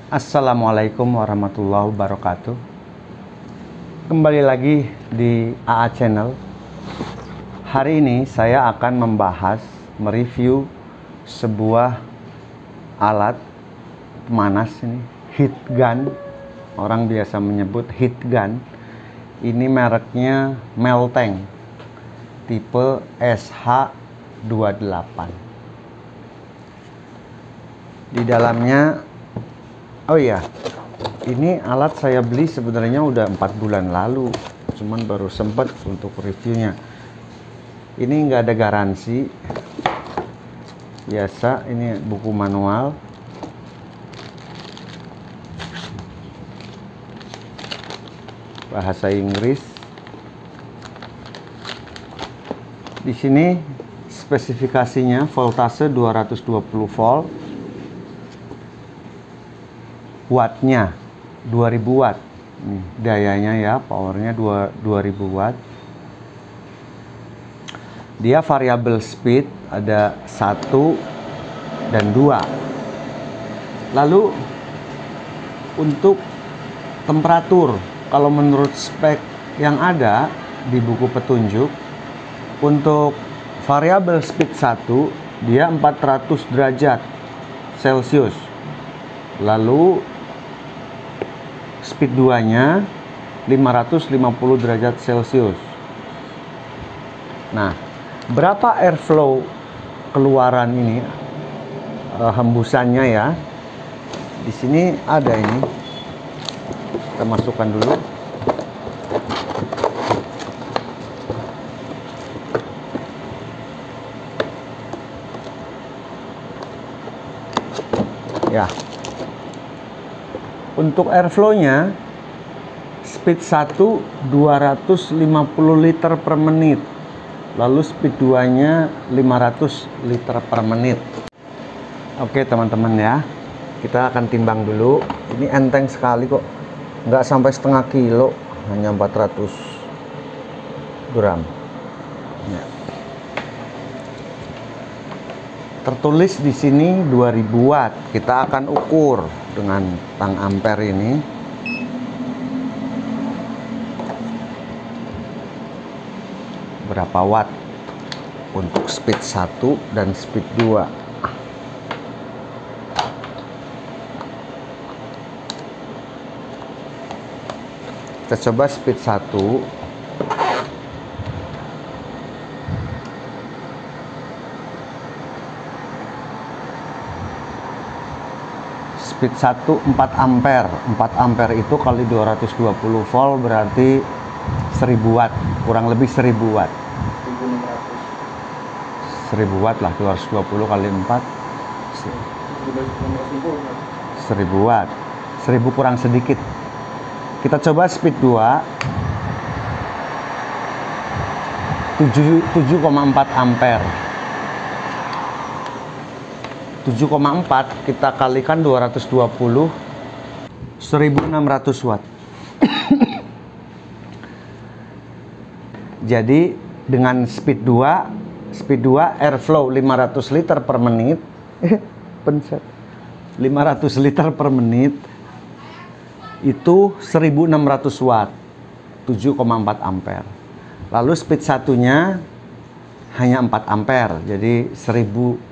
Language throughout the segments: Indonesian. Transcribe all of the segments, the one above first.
Assalamualaikum warahmatullahi wabarakatuh. Kembali lagi di AA Channel. Hari ini saya akan mereview sebuah alat pemanas ini, heat gun. Orang biasa menyebut heat gun. Ini mereknya Melteng, tipe SH28. Di dalamnya, oh iya, ini alat saya beli sebenarnya udah 4 bulan lalu, cuman baru sempet untuk reviewnya. Ini nggak ada garansi, biasa. Ini buku manual. Bahasa Inggris. Di sini spesifikasinya voltase 220 volt. Wattnya 2000 watt. Nih, dayanya ya, powernya 2000 watt. Dia variable speed, ada 1 dan 2. Lalu untuk temperatur, kalau menurut spek yang ada di buku petunjuk, untuk variable speed 1 dia 400 derajat Celcius. Lalu speed 2-nya 550 derajat Celcius. Nah, berapa airflow keluaran ini, hembusannya ya? Di sini ada ini. Kita masukkan dulu. Ya. Untuk airflow-nya, speed 1 250 liter per menit. Lalu speed 2-nya 500 liter per menit. Oke teman-teman ya, kita akan timbang dulu. Ini enteng sekali kok, nggak sampai setengah kilo, hanya 400 gram ya. Tertulis di sini 2000 watt. Kita akan ukur dengan tang ampere ini. Berapa watt untuk speed 1 dan speed 2. Kita coba speed 1. Speed 1 4 ampere. 4 ampere itu kali 220 volt berarti 1000 watt, kurang lebih 1000 watt. 1000 watt lah, 220 kali 4 1000 watt. 1000 kurang sedikit. Kita coba speed 2 7,4 ampere. 7,4 kita kalikan 220, 1600 watt. Jadi dengan speed 2 airflow 500 liter per menit. Pencet 500 liter per menit itu 1600 watt, 7,4 ampere. Lalu speed satunya hanya 4 ampere, jadi 1000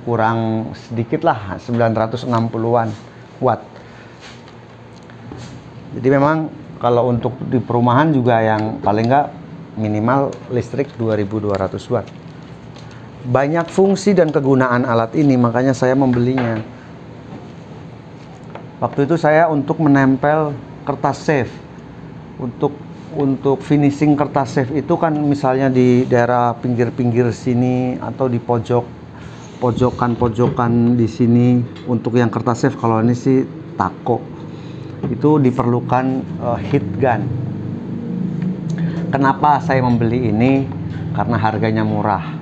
kurang sedikit lah, 960-an watt. Jadi memang kalau untuk di perumahan juga yang paling nggak minimal listrik 2200 watt. Banyak fungsi dan kegunaan alat ini, makanya saya membelinya. Waktu itu saya untuk menempel kertas safe, untuk finishing kertas safe itu kan misalnya di daerah pinggir-pinggir sini atau di pojokan di sini. Untuk yang kertas safe, kalau ini sih tako, itu diperlukan heat gun. Kenapa saya membeli ini? Karena harganya murah.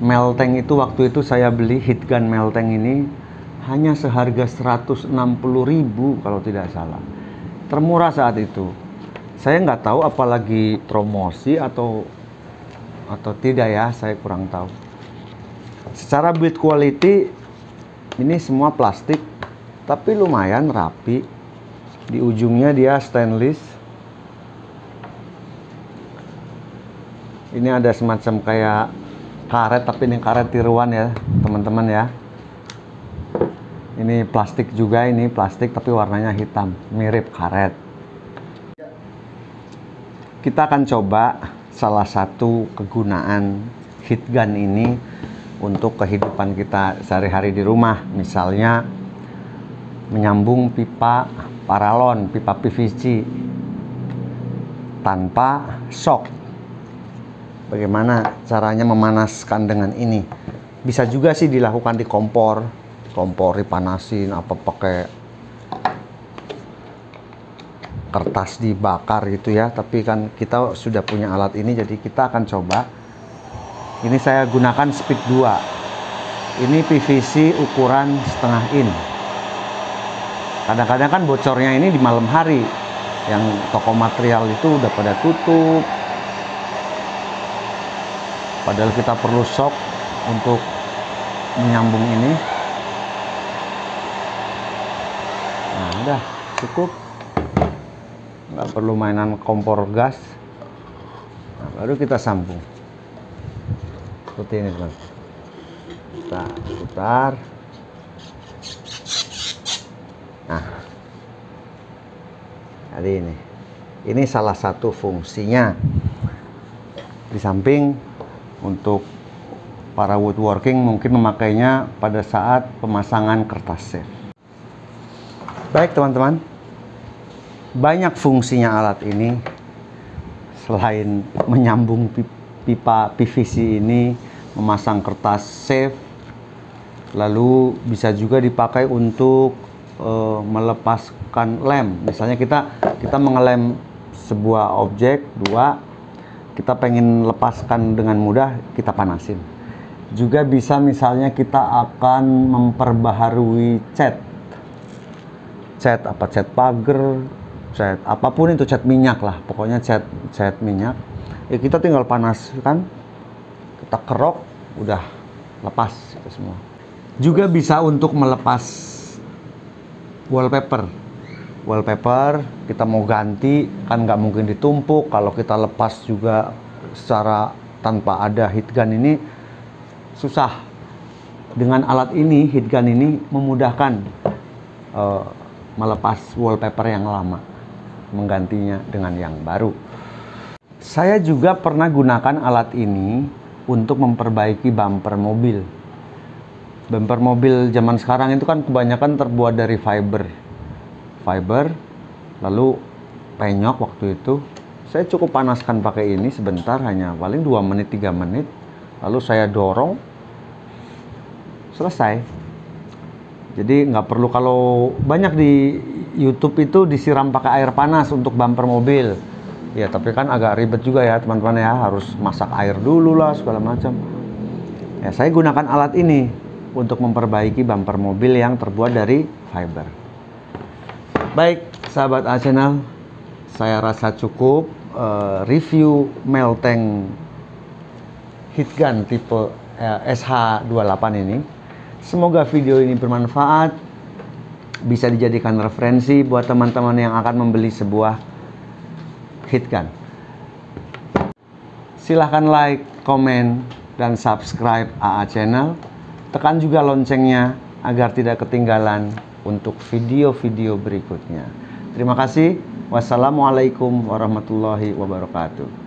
Melteng itu waktu itu saya beli heat gun Melteng ini hanya seharga 160.000 kalau tidak salah. Termurah saat itu. Saya nggak tahu apalagi promosi atau tidak ya, saya kurang tahu. Secara build quality Ini semua plastik, tapi lumayan rapi. Di ujungnya dia stainless. Ini ada semacam kayak karet, tapi ini karet tiruan ya teman-teman ya. Ini plastik juga, ini plastik tapi warnanya hitam, mirip karet. Kita akan coba salah satu kegunaan heat gun ini untuk kehidupan kita sehari-hari di rumah. Misalnya menyambung pipa paralon, pipa PVC tanpa shock. Bagaimana caranya memanaskan dengan ini? Bisa juga sih dilakukan di kompor dipanasin, apa pakai kertas dibakar gitu ya. Tapi kan kita sudah punya alat ini, jadi kita akan coba. Ini saya gunakan speed 2. Ini PVC ukuran setengah in. Kadang-kadang kan bocornya ini di malam hari, yang toko material itu udah pada tutup, padahal kita perlu shock untuk menyambung ini. Nah udah cukup, nggak perlu mainan kompor gas. Nah, baru kita sambung seperti ini teman. Kita putar. Nah, jadi ini salah satu fungsinya. Di samping untuk para woodworking mungkin memakainya pada saat pemasangan kertas safe. Baik teman-teman, banyak fungsinya alat ini. Selain menyambung pipa PVC ini, memasang kertas safe, lalu bisa juga dipakai untuk melepaskan lem. Misalnya kita mengelem sebuah objek, kita pengen lepaskan dengan mudah, kita panasin. Juga bisa misalnya kita akan memperbaharui cat pagar, cat apapun itu, cat minyak lah, pokoknya cat minyak. Ya kita tinggal panaskan, kita kerok, udah lepas itu semua. Juga bisa untuk melepas wallpaper kita mau ganti kan nggak mungkin ditumpuk. Kalau kita lepas juga secara tanpa ada heat gun ini susah. Dengan alat ini, heat gun ini memudahkan melepas wallpaper yang lama, menggantinya dengan yang baru. Saya juga pernah gunakan alat ini untuk memperbaiki bumper mobil. Bumper mobil zaman sekarang itu kan kebanyakan terbuat dari fiber, lalu penyok. Waktu itu saya cukup panaskan pakai ini sebentar, hanya paling 2 menit 3 menit, lalu saya dorong, selesai. Jadi nggak perlu, kalau banyak di YouTube itu disiram pakai air panas untuk bumper mobil ya, tapi kan agak ribet juga ya teman-teman ya, harus masak air dulu lah segala macam ya. Saya gunakan alat ini untuk memperbaiki bumper mobil yang terbuat dari fiber. Baik sahabat A Channel, saya rasa cukup review Melteng heat gun tipe SH28 ini. Semoga video ini bermanfaat, bisa dijadikan referensi buat teman-teman yang akan membeli sebuah heat gun. Silahkan like, komen, dan subscribe AA Channel. Tekan juga loncengnya agar tidak ketinggalan untuk video-video berikutnya. Terima kasih. Wassalamualaikum warahmatullahi wabarakatuh.